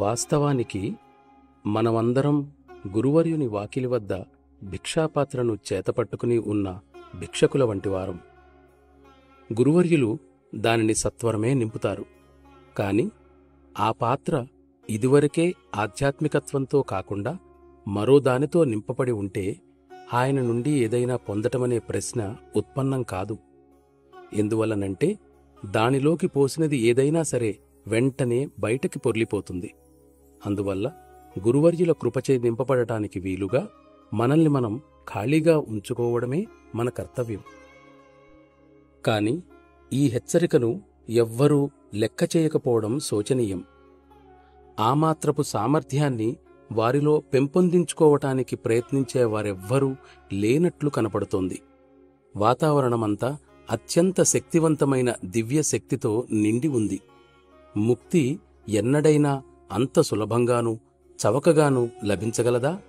వాస్తవానికి మనమందరం గురువర్యుని వాకిలి వద్ద భిక్షాపాత్రను చేతపట్టుకుని ఉన్న భిక్షకుల వంటివారం. గురువర్యులు దానిని సత్వరమే నింపుతారు. కాని ఆ పాత్ర ఇదివరకే ఆధ్యాత్మికత్వంతో కాకుండా మరో దానితో నింపబడి ఉంటే ఆయన నుండి ఏదైనా పొందటమనే ప్రశ్న ఉత్పన్నం కాదు. ఎందువల్లనంటే దానిలోకి పోసినది ఏదైనా సరే వెంటనే బయటకి పొర్లిపోతుంది. అందువల్ల గురువర్యుల కృపచే నింపబడటానికి వీలుగా మనల్ని మనం ఖాళీగా ఉంచుకోవడమే మన కర్తవ్యం. కాని ఈ హెచ్చరికను ఎవ్వరూ లెక్క చేయకపోవడం శోచనీయం. ఆ మాత్రపు సామర్థ్యాన్ని వారిలో పెంపొందించుకోవటానికి ప్రయత్నించే వారెవ్వరూ లేనట్లు కనపడుతోంది. వాతావరణమంతా అత్యంత శక్తివంతమైన దివ్య శక్తితో నిండి ఉంది. ముక్తి ఎన్నడైనా అంత సులభంగానూ చవకగానూ లభించగలదా?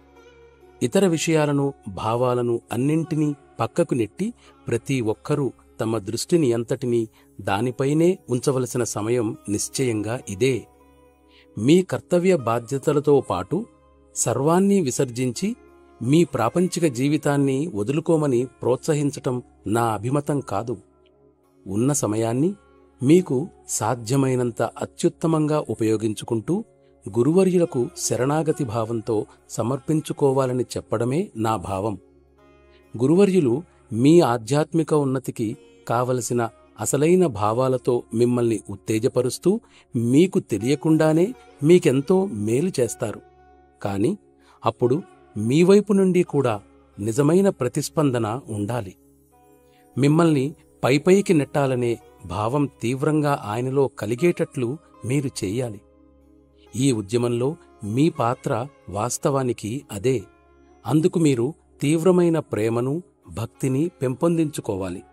ఇతర విషయాలను, భావాలను అన్నింటినీ పక్కకు నెట్టి ప్రతి ఒక్కరూ తమ దృష్టిని అంతటినీ దానిపైనే ఉంచవలసిన సమయం నిశ్చయంగా ఇదే. మీ కర్తవ్య బాధ్యతలతో పాటు సర్వాన్నీ విసర్జించి మీ ప్రాపంచిక జీవితాన్ని వదులుకోమని ప్రోత్సహించటం నా అభిమతం కాదు. ఉన్న సమయాన్ని మీకు సాధ్యమైనంత అత్యుత్తమంగా ఉపయోగించుకుంటూ గురువర్యులకు శరణాగతి భావంతో సమర్పించుకోవాలని చెప్పడమే నా భావం. గురువర్యులు మీ ఆధ్యాత్మిక ఉన్నతికి కావలసిన అసలైన భావాలతో మిమ్మల్ని ఉత్తేజపరుస్తూ మీకు తెలియకుండానే మీకెంతో మేలు చేస్తారు. కాని అప్పుడు మీ వైపు నుండి కూడా నిజమైన ప్రతిస్పందన ఉండాలి. మిమ్మల్ని పైపైకి నెట్టాలనే భావం తీవ్రంగా ఆయనలో కలిగేటట్లు మీరు చెయ్యాలి. ఈ ఉద్యమంలో మీ పాత్ర వాస్తవానికి అదే. అందుకు మీరు తీవ్రమైన ప్రేమను, భక్తిని పెంపొందించుకోవాలి.